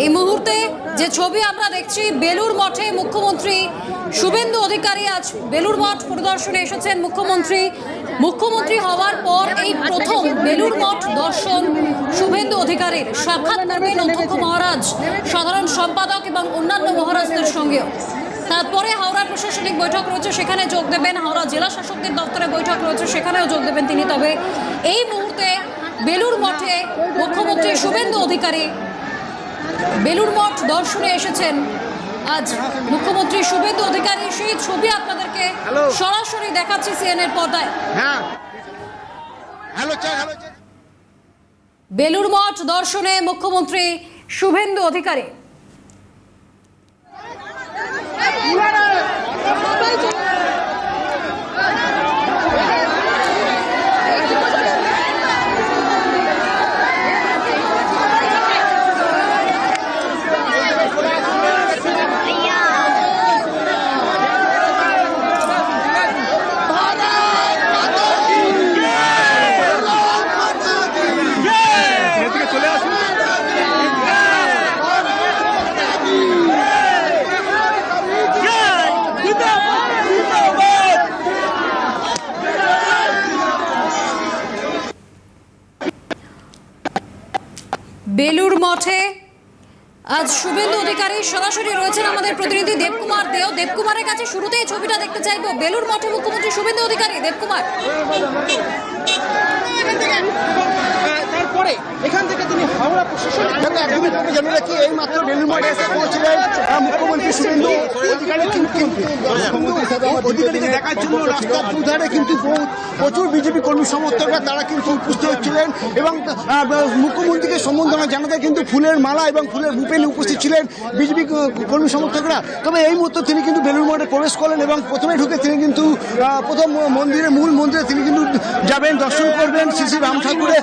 এই মুহূর্তে যে ছবি আমরা দেখছি, বেলুর মঠে মুখ্যমন্ত্রী শুভেন্দু অধিকারী আজ বেলুর মঠ পরিদর্শনে এসেছেন। মুখ্যমন্ত্রী হওয়ার পর এই প্রথম বেলুর মঠ দর্শন শুভেন্দু অধিকারীর। সাক্ষাৎ করবেন অধ্যক্ষ মহারাজ, সাধারণ সম্পাদক এবং অন্যান্য মহারাজদের সঙ্গেও। তারপরে হাওড়া প্রশাসনিক বৈঠক রয়েছে, সেখানে যোগ দেবেন। হাওড়া জেলা শাসকদের দপ্তরে বৈঠক রয়েছে, সেখানেও যোগ দেবেন তিনি। তবে এই মুহূর্তে বেলুর মঠে মুখ্যমন্ত্রী শুভেন্দু অধিকারী বেলুর মঠ দর্শনে এসেছেন। আজ মুখ্যমন্ত্রী শুভেন্দু অধিকারী, সেই ছবি আপনাদেরকে সরাসরি দেখাচ্ছি সিএনএর পর্দায়। বেলুর মঠ দর্শনে মুখ্যমন্ত্রী শুভেন্দু অধিকারী। বেলুর মঠে আজ শুভেন্দু অধিকারী সরাসরি রয়েছেন আমাদের প্রতিনিধি দেবকুমার দেও। দেবকুমারের কাছে শুরুতেই ছবিটা দেখতে চাইবো। বেলুর মঠে মুখ্যমন্ত্রী শুভেন্দু অধিকারী। দেবকুমার, তারপরে এখান থেকে তিনি হাওড়া প্রশাসন একদমই জানিয়ে রাখি, এই মাত্র বেলুর মঠে এসে পৌঁছলেন মুখ্যমন্ত্রী শুভেন্দু অধিকারী। অধিকারীকে দেখার জন্য রাস্তার দুধারে কিন্তু প্রচুর বিজেপি কর্মী সমর্থকরা তারা কিন্তু উপস্থিত হচ্ছিলেন এবং মুখ্যমন্ত্রীকে সম্বর্ধনা জানাতে কিন্তু ফুলের মালা এবং ফুলের বুপেলে উপস্থিত ছিলেন বিজেপি কর্মী সমর্থকরা। তবে এই মুহূর্তে তিনি কিন্তু বেলুর মঠে প্রবেশ করলেন এবং প্রথমে ঢুকে তিনি কিন্তু প্রথম মূল মন্দিরে তিনি কিন্তু যাবেন, দর্শন করবেন শ্রী শ্রী রাম ঠাকুরের।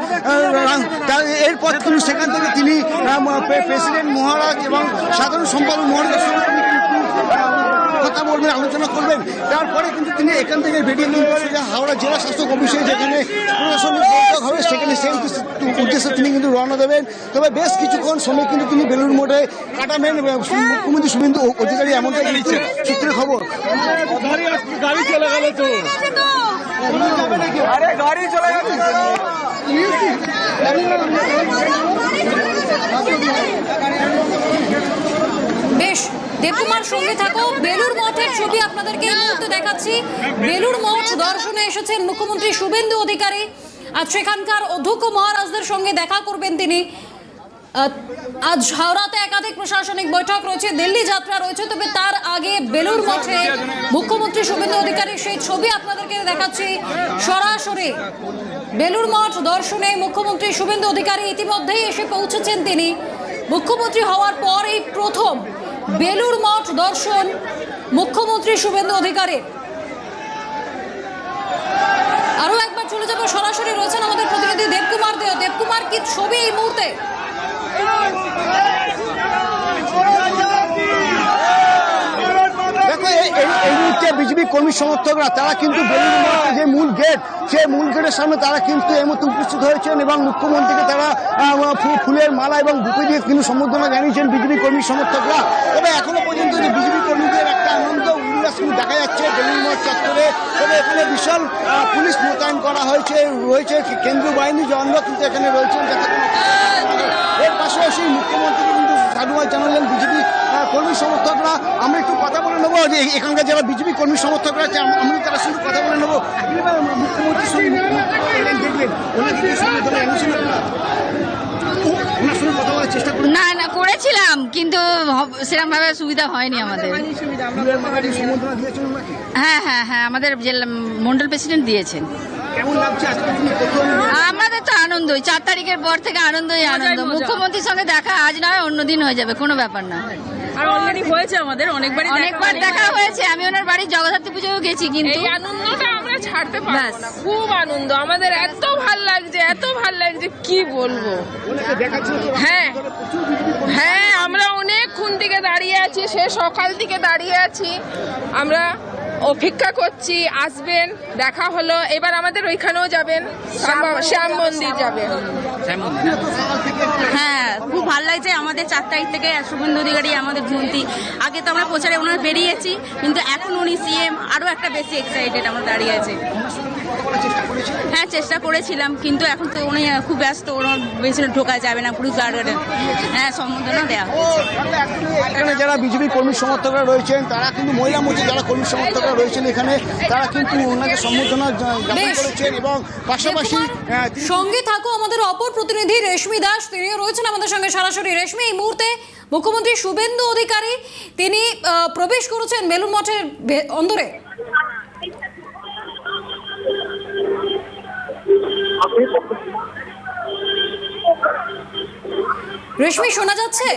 এরপর কিন্তু সেখান থেকে তিনি প্রেসিডেন্ট মহারাজ এবং সাধারণ সম্পাদক মহারাজের সঙ্গে তিনি কিন্তু কথা বলবেন, আলোচনা করবেন। তারপরে কিন্তু তিনি এখান থেকে বেরিয়ে নেন হাওড়া জেলা শাসক অফিসে, যেখানে প্রশাসনিক বৈঠক হবে, সেখানে সেই উদ্দেশ্যে তিনি কিন্তু রওনা দেবেন। তবে বেশ কিছুক্ষণ সময় কিন্তু তিনি বেলুর মঠে কাটাবেন। মুখ্যমন্ত্রী শুভেন্দু অধিকারী এমনটাই জানিয়েছেন সূত্রের খবর। গাড়ি চলে গেল তো, আরে গাড়ি চলে গেল। বেশ, দেবকুমার সঙ্গে থাকো। বেলুর মঠের ছবি আপনাদেরকে এই মুহূর্তে দেখাচ্ছি। বেলুর মঠ দর্শনে এসেছেন মুখ্যমন্ত্রী শুভেন্দু অধিকারী। আজ সেখানকার অধ্যক্ষ মহারাজদের সঙ্গে দেখা করবেন তিনি। আজ হাওড়াতে একাধিক প্রশাসনিক বৈঠক রয়েছে, দিল্লি যাত্রা রয়েছে। তবে তার আগে বেলুর মঠে মুখ্যমন্ত্রী শুভেন্দু অধিকারী, সেই ছবি আপনাদেরকে দেখাচ্ছি সরাসরি। বেলুর মঠ দর্শনে মুখ্যমন্ত্রী শুভেন্দু অধিকারী ইতিমধ্যেই এসে পৌঁছেছেন তিনি। মুখ্যমন্ত্রী হওয়ার পর এই প্রথম বেলুর মঠ দর্শন মুখ্যমন্ত্রী শুভেন্দু অধিকারীর। আরো একবার চলে যাবো, সরাসরি রয়েছেন আমাদের প্রতিনিধি দেবকুমার দেও। দেবকুমার, কি ছবি এই মুহূর্তে? দেখো, এই মুহূর্তে বিজেপি কর্মী সমর্থকরা তারা কিন্তু বেলুর মঠের যে মূল গেট, সেই মূল গেটের সামনে তারা কিন্তু এই মুহূর্তে উপস্থিত হয়েছেন এবং মুখ্যমন্ত্রীকে তারা ফুলের মালা এবং বুকে দিয়ে কিন্তু সম্বর্ধনা জানিয়েছেন বিজেপি কর্মী সমর্থকরা। তবে এখনো পর্যন্ত যে বিজেপি কর্মীদের একটা আনন্দ উল্লাস কিন্তু দেখা যাচ্ছে বেলুর মঠ চত্বরে। তবে এখানে বিশাল পুলিশ মোতায়েন করা রয়েছে কেন্দ্রীয় বাহিনী জওয়ানরা কিন্তু এখানে রয়েছেন, যাতে এর পাশাপাশি মুখ্যমন্ত্রীকে কিন্তু সাধুবাদ জানালেন বিজেপি কর্মী সমর্থকরা। আমরা একটু কথা বলে নেবো যে এখানকার যারা বিজেপি কর্মী সমর্থকরা আছে, আমি তারা শুধু কথা বলে নেবো। মুখ্যমন্ত্রীর সঙ্গে দেখলেন কথা বলার চেষ্টা করলেন? না করেছিলাম, কিন্তু সেরকম ভাবে সুবিধা হয়নি আমাদের। হ্যাঁ, আমাদের মন্ডল প্রেসিডেন্ট দিয়েছেন। আমাদের তো আনন্দই, 4 তারিখের পর থেকে আনন্দই আনন্দ। মুখ্যমন্ত্রীর সঙ্গে দেখা আজ নয় অন্যদিন হয়ে যাবে, কোনো ব্যাপার না। আর অলরেডি হয়েছে, আমাদের অনেকবার দেখা হয়েছে। আমি ওনার বাড়ির জগদ্ধাত্রী পুজোও গেছি, কিন্তু এই আনন্দটা আমরা ছাড়তে পারবো না। খুব আনন্দ আমাদের, এত ভাল লাগছে কি বলবো। হ্যাঁ, আমরা অনেকক্ষণ থেকে দাঁড়িয়ে আছি, সে সকাল থেকে দাঁড়িয়ে আছি আমরা। অপেক্ষা করছি, আসবেন, দেখা হলো, এবার আমাদের ওইখানেও যাবেন, শ্যাম মন্দির যাবেন। হ্যাঁ, খুব ভালো লাগছে। আমাদের 4 তারিখ থেকে শুভেন্দু অধিকারী আমাদের মন্ত্রী। আগে তো আমরা প্রচারে ওনার বেরিয়েছি, কিন্তু এখন উনি সিএম, আরও একটা বেশি এক্সাইটেড আমরা দাঁড়িয়ে আছি। হ্যাঁ, চেষ্টা করেছিলাম, কিন্তু এখন তো উনি খুব ব্যস্ত, ওনার বেশি ঢোকা যাবে না পুরুষ গার্ডেনে। হ্যাঁ, সম্বোধনা দেওয়া হচ্ছে। এখানে যারা বিজেপি কর্মী সমর্থকরা রয়েছেন, তারা কিন্তু মহিলা মোর্চা যারা কর্মী সমর্থকরা রয়েছেন এখানে, তারা কিন্তু ওনাকে সম্বোধনা জ্ঞাপন করেছেন এবং পাশাপাশি সঙ্গে থাকো আমাদের অপর প্রতিনিধি রেশমি দাস, তিনিও রয়েছেন আমাদের সঙ্গে সরাসরি। রেশমি, এই মুহূর্তে মুখ্যমন্ত্রী শুভেন্দু অধিকারী তিনি প্রবেশ করেছেন বেলুড় মঠের অন্দরে। রেশমি, শোনা যাচ্ছে?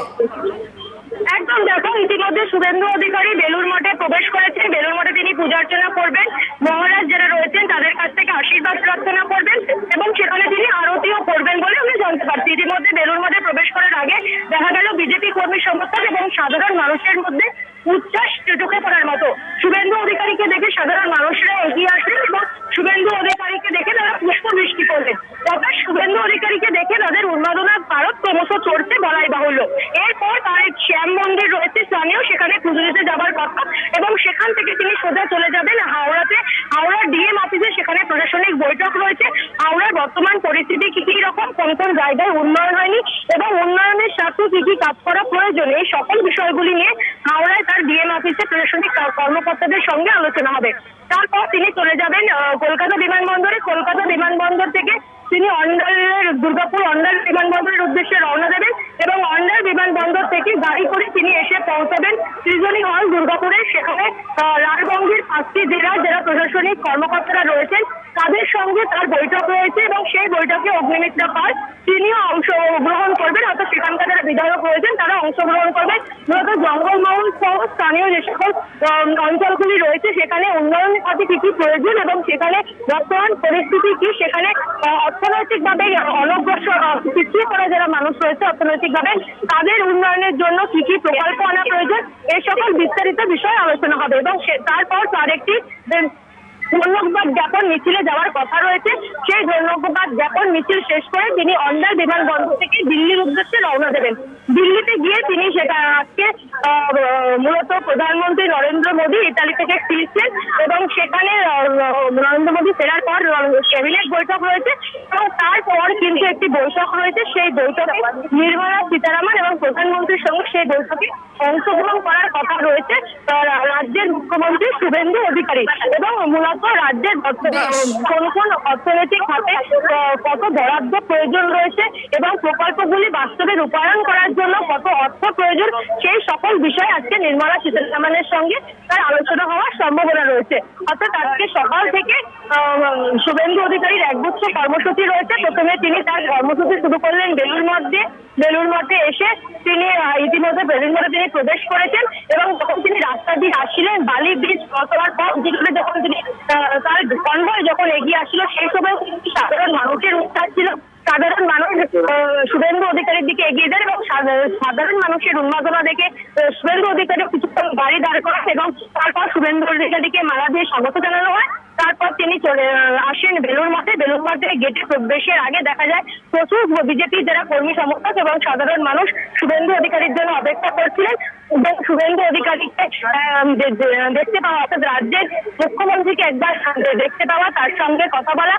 একদম, দেখো, ইতিমধ্যে শুভেন্দু অধিকারী বেলুড় মঠে প্রবেশ করেছেন। বেলুড় মঠে তিনি পূজা অর্চনা করবেন, মহারাজ যারা রয়েছেন তাদের কাছ থেকে আশীর্বাদ প্রার্থনা করবেন এবং সেখানে তিনি আরতিও করবেন বলে আমরা জানতে পারছি। ইতিমধ্যে বেলুড় মঠে প্রবেশ করার আগে দেখা গেল বিজেপি কর্মী সমর্থক এবং সাধারণ মানুষের মধ্যে উচ্ছ্বাস চোখে পড়ার মতো। শুভেন্দু অধিকারীকে দেখে সাধারণ মানুষরা এগিয়ে আসলেন এবং শুভেন্দু অধিকারীকে দেখে তারা পুষ্পবৃষ্টি করলেন। তবে শুভেন্দু অধিকারীকে দেখে তাদের উন্মাদনার পারদ ক্রমশ চড়ছে বলাই বাহুল্য। এরপর তার শ্যাম মন্দির রয়েছে স্থানীয়, সেখানে পুজো দিতে যাবার কথা এবং সেখান থেকে তিনি সোজা চলে যাবেন হাওড়াতে। হাওড়ার ডিএম অফিসে সেখানে প্রশাসনিক বৈঠক রয়েছে। হাওড়ার বর্তমান পরিস্থিতি কি রকম, কোন কোন জায়গায় উন্নয়ন হয়নি এবং উন্নয়নের সাথে কি কাজ করা প্রয়োজন, এই সকল বিষয়গুলি নিয়ে হাওড়ায় তার ডিএম অফিসে প্রশাসনিক কর্মকর্তাদের সঙ্গে আলোচনা হবে। তারপর তিনি চলে যাবেন কলকাতা বিমানবন্দরে। কলকাতা বিমানবন্দর থেকে তিনি অন্ডালের দুর্গাপুর অন্ডাল বিমানবন্দরের উদ্দেশ্যে রওনা দেবেন এবং অন্ডাল বিমানবন্দর থেকে গাড়ি করে তিনি এসে পৌঁছাবেন সৃজনী হল দুর্গাপুরে। সেখানে লালবঙ্গের 5টি জেলার যারা প্রশাসনিক কর্মকর্তারা রয়েছেন তাদের সঙ্গে তার বৈঠক রয়েছে এবং সেই বৈঠকে অগ্নিমিত্রা পাল তিনিও অংশগ্রহণ করবেন, অর্থাৎ সেখানকার যারা বিধায়ক রয়েছেন তারা অংশগ্রহণ করবেন। মূলত জঙ্গলমহল সহ স্থানীয় যে সকল অঞ্চলগুলি রয়েছে সেখানে উন্নয়নের কাজে কি কি প্রয়োজন এবং সেখানে বর্তমান পরিস্থিতি কি, সেখানে অর্থনৈতিকভাবে অনগ্রসর পিছিয়ে পড়া যারা মানুষ রয়েছে অর্থনৈতিকভাবে তাদের উন্নয়নের জন্য কি কি প্রকল্প আনা প্রয়োজন, এই সকল বিস্তারিত বিষয়ে আলোচনা হবে এবং তারপর তার একটি ধন্যবাদ জ্ঞাপন মিছিলে যাওয়ার কথা রয়েছে। সেই ধন্যবাদ জ্ঞাপন মিছিল শেষ করে তিনি অন্ডাল বিমানবন্দর থেকে দিল্লির উদ্দেশ্যে রওনা দেবেন। দিল্লিতে গিয়ে তিনি সেটা আজকে মূলত প্রধানমন্ত্রী নরেন্দ্র মোদী ইতালি থেকে ফিরছেন এবং সেখানে নরেন্দ্র মোদী ফেরার পর ক্যাবিনেট বৈঠক রয়েছে এবং তারপর কিন্তু একটি বৈঠক রয়েছে। সেই বৈঠকে নির্মলা সীতারামন এবং প্রধানমন্ত্রীর সঙ্গে সেই বৈঠকে অংশগ্রহণ করার কথা রয়েছে রাজ্যের মুখ্যমন্ত্রী শুভেন্দু অধিকারী এবং মূলত রাজ্যের কোন কোন অর্থনৈতিক খাতে কত বরাদ্দ প্রয়োজন রয়েছে এবং প্রকল্পগুলি বাস্তবে রূপায়ণ করার জন্য কত অর্থ প্রয়োজন, সেই সকল বিষয়ে আজকে নির্মলা সীতারামনের সঙ্গে তার আলোচনা হওয়ার সম্ভাবনা রয়েছে। অর্থাৎ আজকে সকাল থেকে শুভেন্দু অধিকারীর একগুচ্ছ কর্মসূচি রয়েছে। প্রথমে তিনি তার কর্মসূচি শুরু করলেন বেলুড় মঠ দিয়ে। বেলুড় মঠে এসে তিনি ইতিমধ্যে বেলুড় মঠে তিনি প্রবেশ করেছেন এবং যখন তিনি রাস্তা দিয়ে আসছিলেন বালি ব্রিজ পৌঁছাবার পর যেখানে যখন তিনি তার কনভয় যখন এগিয়ে আসছিল সেই সময় সাধারণ মানুষের উৎসাহ ছিল। সাধারণ মানুষ শুভেন্দু অধিকারীর দিকে এগিয়ে যান এবং সাধারণ মানুষের উন্মাদনা দেখে শুভেন্দু অধিকারী কিছুক্ষণ গাড়ি দাঁড় করান এবং তারপর শুভেন্দু অধিকারীকে মালা দিয়ে স্বাগত জানানো হয়। তারপর তিনি চলে আসেন বেলুড় মঠে। বেলুড় মঠে গেটে প্রবেশের আগে দেখা যায় প্রচুর বিজেপি যারা কর্মী সমর্থক এবং সাধারণ মানুষ শুভেন্দু অধিকারীর জন্য অপেক্ষা করছিলেন এবং শুভেন্দু অধিকারীকে দেখতে পাওয়া, অর্থাৎ রাজ্যের মুখ্যমন্ত্রীকে একবার দেখতে পাওয়া, তার সঙ্গে কথা বলা,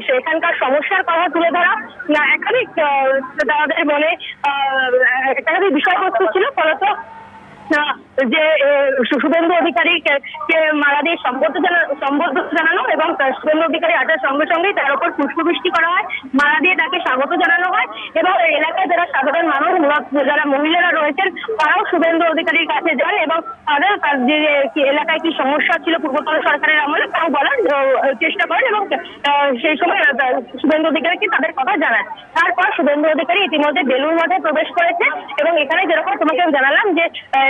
সেখানকার সমস্যার কথা তুলে ধরা, একাধিক তাদের মনে একাধিক বিষয়বস্তু ছিল। ফলত যে শুভেন্দু অধিকারীকে মালা দিয়ে সম্বোধন জানানো এবং শুভেন্দু অধিকারী আসার সঙ্গে সঙ্গেই তার উপর পুষ্পবৃষ্টি করা হয়, মালা দিয়ে তাকে স্বাগত জানানো হয় এবং এলাকায় যারা সাধারণ মানুষ যারা মহিলারা রয়েছেন তারাও শুভেন্দু অধিকারীর কাছে যান এবং তাদের যে এলাকায় কি সমস্যা ছিল পূর্বতন সরকারের আমলে তাও বলার চেষ্টা করেন এবং সেই সময় শুভেন্দু অধিকারীকে তাদের কথা জানান। তারপর শুভেন্দু অধিকারী ইতিমধ্যে বেলুড় মঠে প্রবেশ করেছে এবং এখানে যেরকম তোমাকে জানালাম যে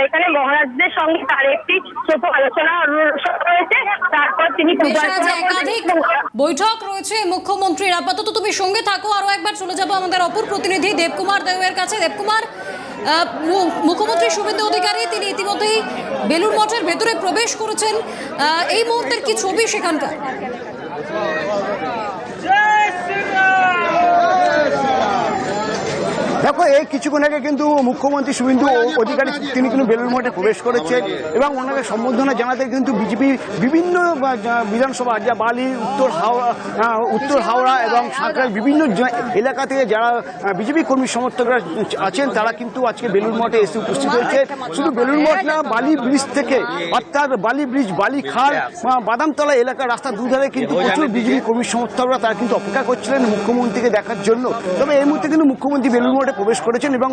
এখানে মহারাজদের সঙ্গে তার একটি ছোট আলোচনা রয়েছে। তারপর তিনি একাধিক বৈঠক রয়েছে মুখ্যমন্ত্রীর। আপাতত তুমি সঙ্গে থাকো, আরো একবার চলে যাবো আমাদের অপর প্রতিনিধি দেবকুমার দেবের কাছে। দেবকুমার, মুখ্যমন্ত্রী শুভেন্দু অধিকারী তিনি ইতিমধ্যেই বেলুড় মঠের ভেতরে প্রবেশ করেছেন। এই মুহূর্তের কি ছবি সেখানকার? দেখো, এই কিছুক্ষণ আগে কিন্তু মুখ্যমন্ত্রী শুভেন্দু অধিকারী তিনি কিন্তু বেলুড় মঠে প্রবেশ করেছেন এবং ওনাকে সম্বর্ধনা জানাতে কিন্তু বিজেপির বিভিন্ন বিধানসভা, যা বালি, উত্তর হাওড়া এবং সাঁকরাইল বিভিন্ন এলাকা থেকে যারা বিজেপি কর্মী সমর্থকরা আছেন তারা কিন্তু আজকে বেলুড় মঠে এসে উপস্থিত হয়েছে। শুধু বেলুড় মঠ না, বালি ব্রিজ থেকে, অর্থাৎ বালি ব্রিজ, বালি খাল, বাদামতলা এলাকার রাস্তা দুধারে কিন্তু প্রচুর বিজেপি কর্মী সমর্থকরা তারা কিন্তু অপেক্ষা করছিলেন মুখ্যমন্ত্রীকে দেখার জন্য। তবে এই মুহূর্তে কিন্তু মুখ্যমন্ত্রী বেলুড় মঠে প্রবেশ করেছেন এবং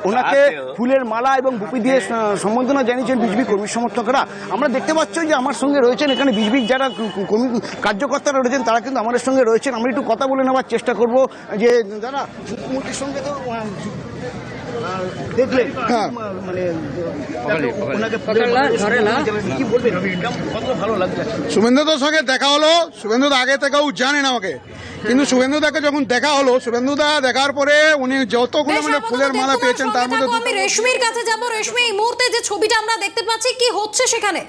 ওনাকে ফুলের মালা এবং বুপি দিয়ে সম্বর্ধনা জানিয়েছেন বিজেপি কর্মী সমর্থকরা। আমরা দেখতে পাচ্ছি যে আমার সঙ্গে রয়েছেন এখানে বিজেপির যারা কর্মী কার্যকর্তারা রয়েছেন তারা কিন্তু আমাদের সঙ্গে রয়েছেন। আমরা একটু কথা বলে নেওয়ার চেষ্টা করব যে দাদা, মুখ্যমন্ত্রীর সঙ্গে তো দেখলেন, মানে কি বলবেন, কত ভালো লাগছে? শুভেন্দুদার সঙ্গে দেখা হলো। শুভেন্দুদা আগে থেকেও জানেন আমাকে, কিন্তু শুভেন্দুদাকে যখন দেখা হলো, শুভেন্দুদা দেখার পরে উনি যতগুলো মানে ফুলের মালা পেয়েছেন তার মধ্যে আমি রেশমির কাছে যাব। রেশমি, এই মুহূর্তে যে ছবিটা আমরা দেখতে পাচ্ছি, কি হচ্ছে সেখানে?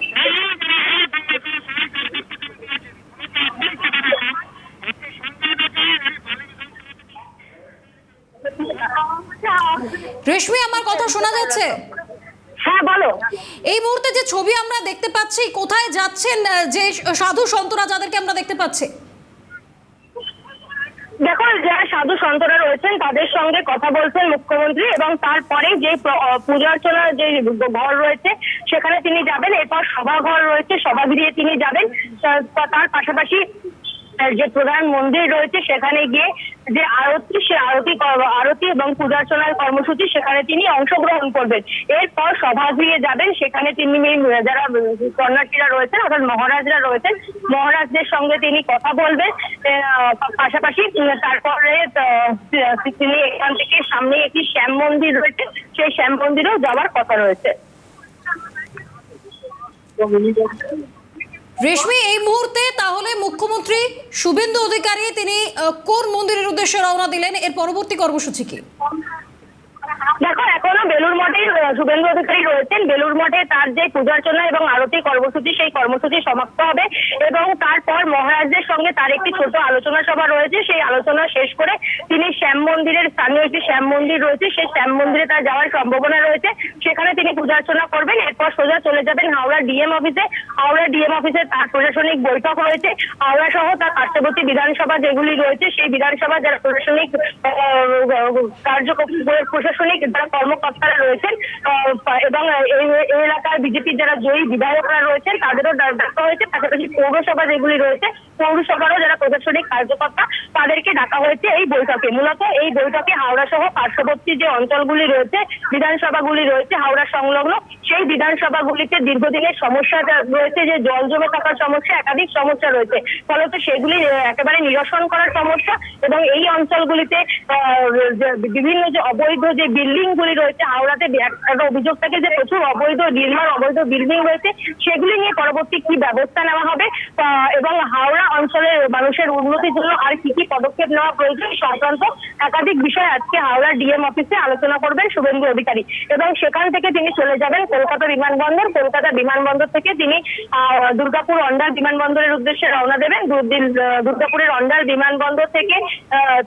রেশমি, আমার কথা শোনা যাচ্ছে? হ্যাঁ, বলো। এই মুহূর্তে যে ছবি আমরা দেখতে পাচ্ছি, কোথায় যাচ্ছেন যে সাধু সন্তরা যাদেরকে আমরা দেখতে পাচ্ছি? দেখো, যারা সাধু সন্তরা রয়েছেন তাদের সঙ্গে কথা বলছেন মুখ্যমন্ত্রী এবং তারপরে যে পূজা অর্চনার যে ঘর রয়েছে সেখানে তিনি যাবেন। এরপর সভাঘর রয়েছে, সভাগৃহে তিনি যাবেন। তার পাশাপাশি যে প্রধান মন্দির রয়েছে সেখানে গিয়ে যে আরতি, সে আরতি এবং পূজার্চনার কর্মসূচি সেখানে তিনি অংশগ্রহণ করবেন। এরপর সভাগৃহে যাবেন, সেখানে তিনি যারা কর্ণাটীরা রয়েছেন অর্থাৎ মহারাজরা রয়েছেন মহারাজদের সঙ্গে তিনি কথা বলবেন। পাশাপাশি তারপরে তিনি এখান থেকে সামনে একটি শ্যাম মন্দির রয়েছে, সেই শ্যাম মন্দিরেও যাওয়ার কথা রয়েছে। রেশমি, এই মুহূর্তে তাহলে মুখ্যমন্ত্রী শুভেন্দু অধিকারী তিনি কোন মন্দিরের উদ্দেশ্যে রওনা দিলেন? এর পরবর্তী কর্মসূচি কি? দেখো, এখনো বেলুড় মঠে শুভেন্দু অধিকারী রয়েছেন। বেলুড় মঠে তার যে পূজার্চনা এবং আরতি কর্মসূচি সেই কর্মসূচি সমাপ্ত হবে এবং তারপর মহারাজদের সঙ্গে তার একটি ছোট আলোচনা সভা রয়েছে। সেই আলোচনা শেষ করে তিনি শ্যাম মন্দিরের, স্থানীয় একটি শ্যাম মন্দির রয়েছে সেই শ্যাম মন্দিরে তার যাওয়ার সম্ভাবনা রয়েছে, সেখানে তিনি পূজার্চনা করবেন। এরপর সোজা চলে যাবেন হাওড়া ডিএম অফিসে। হাওড়া ডিএম অফিসে তার প্রশাসনিক বৈঠক রয়েছে। হাওড়া সহ তার পার্শ্ববর্তী বিধানসভা যেগুলি রয়েছে সেই বিধানসভা যারা প্রশাসনিক প্রশাসনিক যারা কর্মকর্তারা রয়েছেন এবং এই এলাকার বিজেপির যারা জয়ী বিধায়করা রয়েছেন তাদেরও ডাকা হয়েছে। পাশাপাশি পৌরসভা যেগুলি রয়েছে পৌরসভারও যারা প্রশাসনিক কার্যকর্তা তাদেরকে ডাকা হয়েছে এই বৈঠকে। মূলত এই বৈঠকে হাওড়া সহ পার্শ্ববর্তী যে অঞ্চলগুলি রয়েছে, বিধানসভাগুলি রয়েছে হাওড়া সংলগ্ন, সেই বিধানসভাগুলিতে দীর্ঘদিনের সমস্যা রয়েছে, যে জল জমে থাকার সমস্যা, একাধিক সমস্যা রয়েছে। ফলত সেগুলি একেবারে নিরসন করার সমস্যা এবং এই অঞ্চলগুলিতে বিভিন্ন যে অবৈধ যে বিল্ডিং গুলি রয়েছে, হাওড়াতে একটা অভিযোগ থাকে যে প্রচুর অবৈধ নির্মাণ, অবৈধ বিল্ডিং রয়েছে, সেগুলি নিয়ে পরবর্তী কি ব্যবস্থা নেওয়া হবে এবং হাওড়া অঞ্চলের মানুষের উন্নতির জন্য আর কি কি পদক্ষেপ নেওয়া প্রয়োজন সংক্রান্ত একাধিক বিষয় আজকে হাওড়া ডিএম অফিসে আলোচনা করবেন শুভেন্দু অধিকারী এবং সেখান থেকে তিনি চলে যাবেন কলকাতা বিমানবন্দর। কলকাতা বিমানবন্দর থেকে তিনি দুর্গাপুর অন্ডাল বিমানবন্দরের উদ্দেশ্যে রওনা দেবেন। দুর্গাপুরের অন্ডাল বিমানবন্দর থেকে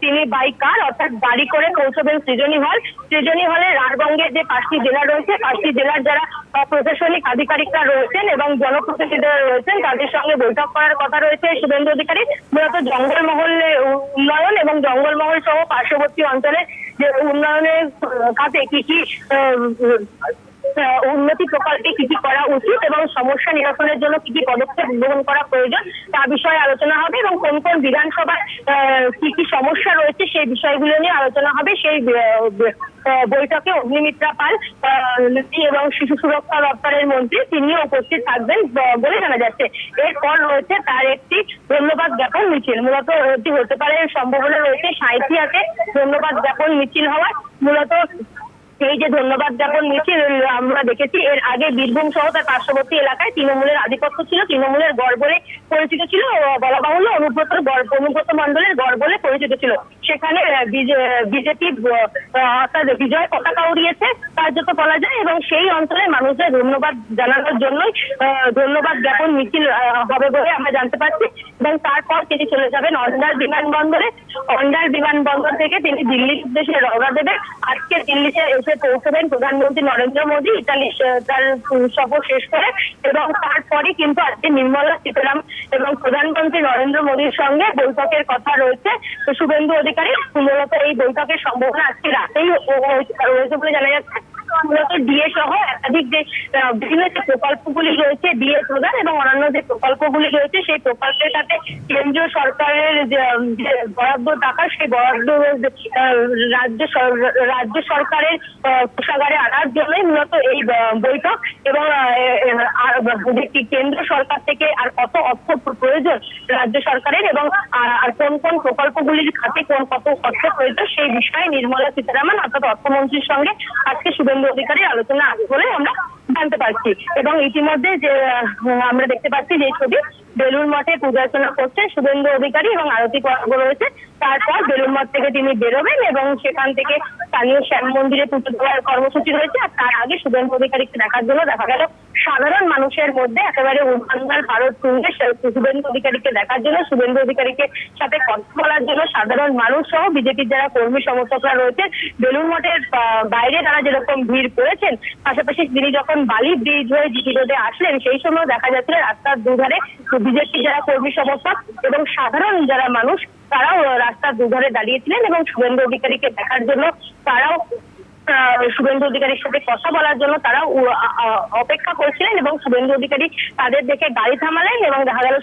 তিনি বাই কার অর্থাৎ গাড়ি করে পৌঁছবেন সৃজনী হল। সৃজনী হলে রাঢ়বঙ্গের যে 5টি জেলা রয়েছে, 5টি জেলার যারা প্রশাসনিক আধিকারিকরা রয়েছেন এবং জনপ্রতিনিধিরা রয়েছেন তাদের সঙ্গে বৈঠক করার কথা রয়েছে শুভেন্দু অধিকারী। মূলত জঙ্গলমহলে উন্নয়ন এবং জঙ্গলমহল সহ পার্শ্ববর্তী অঞ্চলে যে উন্নয়নের কাজে কি কি উন্নতি প্রকল্পে কি কি করা উচিত এবং সমস্যা নিরসনের জন্য কি কি পদক্ষেপ গ্রহণ করা প্রয়োজন তা বিষয়ে আলোচনা হবে এবং কোন কোন বিধানসভায় কি কি সমস্যা রয়েছে সেই বিষয়গুলো নিয়ে আলোচনা হবে। সেই বৈঠকে অগ্নিমিত্রা পাল এবং শিশু সুরক্ষা দপ্তরের মন্ত্রী তিনিও উপস্থিত থাকবেন বলে জানা যাচ্ছে। এরপর রয়েছে তার একটি ধন্যবাদ জ্ঞাপন মিছিল। মূলত এটি হতে পারে সম্ভাবনা রয়েছে সাঁইথিয়াতে ধন্যবাদ জ্ঞাপন মিছিল হওয়ার। মূলত এই যে ধন্যবাদ জ্ঞাপন মিছিল আমরা দেখেছি, এর আগে বীরভূম সহ তার পার্শ্ববর্তী এলাকায় তৃণমূলের আধিপত্য ছিল, তৃণমূলের গড় বলে পরিচিত ছিল, বলা বাহুল্য অনুব্রত মণ্ডলের গড় বলে পরিচিত ছিল। সেখানে বিজেপি অর্থাৎ বিজয় পতাকা উড়িয়েছে কার্যত বলা যায়, এবং সেই অঞ্চলের মানুষদের ধন্যবাদ জানানোর জন্যই ধন্যবাদ জ্ঞাপন মিছিল হবে বলে আমরা জানতে পারছি। এবং তারপর তিনি চলে যাবেন অন্ডার বিমানবন্দরে। অন্ডার বিমানবন্দর থেকে তিনি দিল্লির উদ্দেশ্যে রওনা দেবেন। আজকে দিল্লিতে এসে পৌঁছবেন প্রধানমন্ত্রী নরেন্দ্র মোদী ইতালি তার সফর শেষ করে, এবং তারপরে কিন্তু আজকে নির্মলা সীতারামন এবং প্রধানমন্ত্রী নরেন্দ্র মোদীর সঙ্গে বৈঠকের কথা রয়েছে শুভেন্দু অধিকারী। মূলত এই বৈঠকের সম্ভাবনা আজকে রাতেই রয়েছে বলে জানা যাচ্ছে। মূলত ডিএ সহ একাধিক যে বিভিন্ন যে প্রকল্পগুলি রয়েছে, ডিএ প্রদান এবং অন্যান্য যে প্রকল্পগুলি রয়েছে, সেই প্রকল্পের সাথে কেন্দ্রীয় সরকারের যে বরাদ্দ টাকা, সেই বরাদ্দ রাজ্য সরকারের কোষাগারে আনার জন্যই মূলত এই বৈঠক। এবং কেন্দ্র সরকার থেকে আর কত অর্থ প্রয়োজন রাজ্য সরকারের, এবং আর কোন কোন প্রকল্পগুলির খাতে কত অর্থ প্রয়োজন, সেই বিষয়ে নির্মলা সীতারামন অর্থাৎ অর্থমন্ত্রীর সঙ্গে আজকে শুভেন্দু অধিকারী আলোচনা আছে বলে আমরা জানতে পারছি। এবং ইতিমধ্যে যে আমরা দেখতে পাচ্ছি যে ছবি, বেলুড় মঠে পূজার্চনা করছেন শুভেন্দু অধিকারী এবং আরতি পর্ব রয়েছে। তারপর বেলুড় মঠ থেকে তিনি বেরোবেন এবং সেখান থেকে স্থানীয় শ্যাম মন্দিরে পুজো দেওয়ার কর্মসূচি রয়েছে। আর তার আগে শুভেন্দু অধিকারীকে দেখার জন্য দেখা গেল সাধারণ মানুষের মধ্যে একেবারে উদ্বান্ধার ভারত তুঙ্গে শুভেন্দু অধিকারীকে দেখার জন্য, শুভেন্দু অধিকারীকে সাথে কথা বলার জন্য সাধারণ মানুষ সহ বিজেপির যারা কর্মী সমর্থকরা রয়েছে বেলুড় মঠের বাইরে তারা যেরকম ভিড় করেছেন, পাশাপাশি তিনি যখন বালি ব্রিজ হয়ে জিটি রোডে আসলেন সেই সময় দেখা যাচ্ছে রাস্তার দুধারে বিজেপির যারা কর্মী সমর্থক এবং সাধারণ যারা মানুষ তারাও রাস্তার দুধারে দাঁড়িয়েছিলেন এবং শুভেন্দু অধিকারীকে দেখার জন্য তারাও শুভেন্দু অধিকারীর সাথে কথা বলার জন্য তারাও অপেক্ষা করছিলেন। এবং শুভেন্দু অধিকারী তাদের দেখে গাড়ি থামালেন এবং দেখা গেল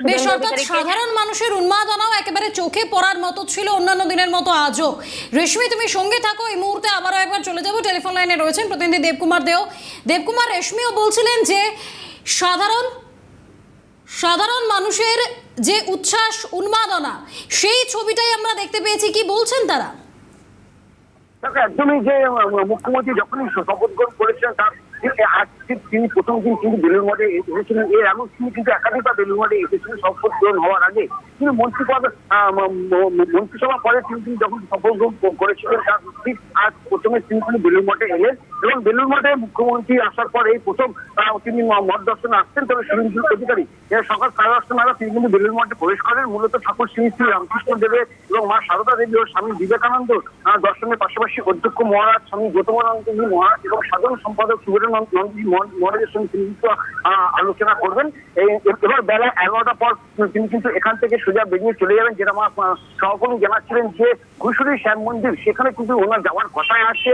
সাধারণ মানুষের উন্মাদনাও একেবারে চোখে পড়ার মতো ছিল অন্যান্য দিনের মতো আজও। রেশমি, তুমি সঙ্গে থাকো, এই মুহূর্তে আবারও একবার চলে যাবো। টেলিফোন লাইনে রয়েছেন প্রতিনিধি দেবকুমার দেও। দেবকুমার, রেশমিও বলছিলেন যে সাধারণ মানুষের যে উচ্ছ্বাস উন্মাদনা, সেই ছবিটাই আমরা দেখতে পেয়েছি। কি বলছেন তারা? একদমই যে মুখ্যমন্ত্রী যখনই শপথ গ্রহণ করেছেন তার আজকে তিনি প্রথম দিন কিন্তু বেলুড় মঠে এসেছিলেন। এর আগে তিনি কিন্তু একাধিকবার বেলুড় মঠে এসেছিলেন শপথ গ্রহণ হওয়ার আগে। তিনি মন্ত্রিসভা পরে তিনি যখন শপথ গ্রহণ করেছিলেন তার ঠিক আজ প্রথমে তিনি বেলুড় মঠে এলেন এবং বেলুড় মঠে মুখ্যমন্ত্রী আসার পর এই প্রথম তিনি মঠ দর্শনে আসছেন। তবে শুভেন্দু অধিকারী সকাল 10:30 নাগাদ তিনি কিন্তু বেলুড় মঠে প্রবেশ করেন। মূলত ঠাকুর শ্রী শ্রী রামকৃষ্ণ দেবের এবং মা সারদা দেবী ও স্বামী বিবেকানন্দ দর্শনের পাশাপাশি অধ্যক্ষ মহারাজ স্বামী গৌতমানন্দ মহারাজ এবং সাধারণ সম্পাদক সুবীরেন্দ্রনাথজি মহারাজের সঙ্গে তিনি কিন্তু আলোচনা করবেন। এবার বেলা 11টার পর তিনি কিন্তু এখান থেকে সোজা বেরিয়ে চলে যাবেন, যেটা আমার সহকর্মী জানাচ্ছিলেন যে ঘুষুরি শ্যাম মন্দির সেখানে কিন্তু ওনার যাওয়ার কথা আছে,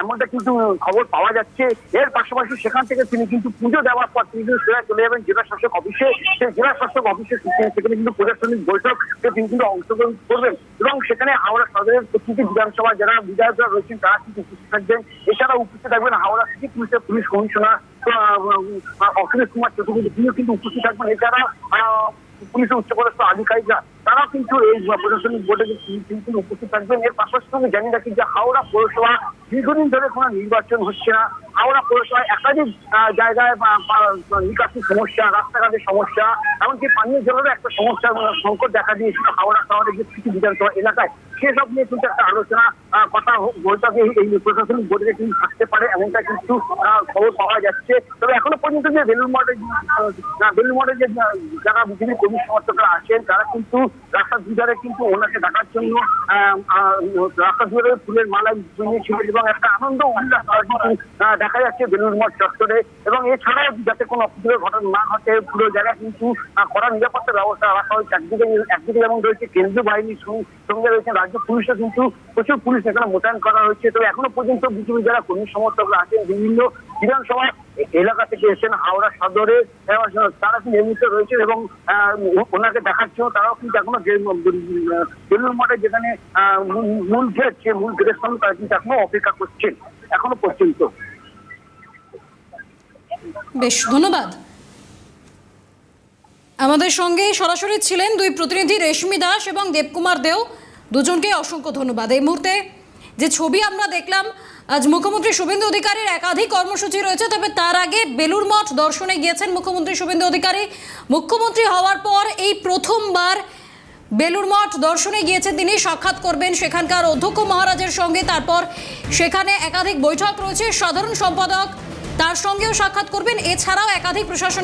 এমনটা কিন্তু খবর পাওয়া যাচ্ছে। এর পাশাপাশি সেখান থেকে তিনি কিন্তু পুজো দেওয়ার পর তিনি কিন্তু সোজা চলে যাবেন জেলা শাসক অফিসে। সেই জেলা শাসক অফিসে সেখানে কিন্তু প্রশাসনিক বৈঠক তিনি কিন্তু অংশগ্রহণ করবেন এবং সেখানে হাওড়া সদরের প্রতিটি বিধানসভা যারা বিধায়করা রয়েছেন তারা কিন্তু উপস্থিত থাকবেন। এছাড়া উপস্থিত থাকবেন হাওড়া সিটি পুলিশের পুলিশ কমিশনার অখিলেশ কুমার চতুর্বেদী, তিনিও কিন্তু উপস্থিত থাকবেন। এছাড়া পুলিশের উচ্চপদস্থ আধিকারিকরা তারাও কিন্তু এই প্রশাসনিক বৈঠকে কিন্তু উপস্থিত থাকবেন। এর পাশাপাশি জানি রাখি যে হাওড়া পৌরসভা দীর্ঘদিন ধরে কোনো নির্বাচন হচ্ছে না। হাওড়া পৌরসভায় একাধিক জায়গায় নিকাশি সমস্যা, রাস্তাঘাটের সমস্যা, এমনকি পানীয় জলেরও একটা সমস্যা সংকট দেখা দিয়েছিল হাওড়া শহরের যে কিছু বিধানসভা এলাকায়। সেসব নিয়ে কিন্তু একটা আলোচনা কথা বৈঠকে এই প্রশাসনিক বৈঠকে কিন্তু থাকতে পারে এমনটা কিন্তু খবর পাওয়া যাচ্ছে। তবে এখনো পর্যন্ত যে বেলুড় মঠে যে যারা বিজেপি কর্মী সমর্থকরা আছেন তারা কিন্তু রাস্তার দুধারে কিন্তু ওনাকে দেখার জন্য রাস্তার দুধারে ফুলের মালা জমিয়েছিল এবং একটা আনন্দ উল্লাস দেখা যাচ্ছে বেলুড় মঠ চত্বরে। এবং এছাড়াও যাতে কোনো অপ্রীতিকর ঘটনা না ঘটে পুরো জায়গায় কিন্তু কড়া নিরাপত্তা ব্যবস্থা রাখা হয়েছে। একদিকে যেমন রয়েছে কেন্দ্রীয় বাহিনীর সঙ্গে রয়েছে রাজ্য পুলিশও কিন্তু প্রচুর পুলিশ এখানে মোতায়েন করা হয়েছে। তবে এখনো পর্যন্ত বিজেপি যারা কর্মী সমর্থকরা আছেন বিভিন্ন বিধানসভা এলাকা থেকে এসেছেন হাওড়া সদরে, তারা কিন্তু নিয়মিত রয়েছেন এবং ওনাকে দেখার জন্য তারাও কিন্তু এখনো বেলুড় মঠে যেখানে মূল গেট সে মূল গেটের সামনে তারা কিন্তু এখনো অপেক্ষা করছেন এখনো পর্যন্ত। বেশ, ধন্যবাদ। আমাদের সঙ্গে সরাসরি ছিলেন দুই প্রতিনিধি রেশমি দাস এবং দেবকুমার দেও, দুজনকে অসংখ্য ধন্যবাদ। এই মুহূর্তে যে ছবি আমরা দেখলাম, আজ মুখ্যমন্ত্রী শুভেন্দু অধিকারীর একাধিক কর্মসূচি রয়েছে, তবে তার আগে বেলুড় মঠ দর্শনে গিয়েছেন মুখ্যমন্ত্রী শুভেন্দু অধিকারী। মুখ্যমন্ত্রী হওয়ার পর এই প্রথমবার বেলুড় মঠ দর্শনে গিয়েছেন তিনি, সাক্ষাৎ করবেন সেখানকার অধ্যক্ষ মহারাজের সঙ্গে। তারপর সেখানে একাধিক বৈঠক রয়েছে, সাধারণ সম্পাদক তার সঙ্গেও সাক্ষাৎ করবেন। এছাড়াও একাধিক প্রশাসন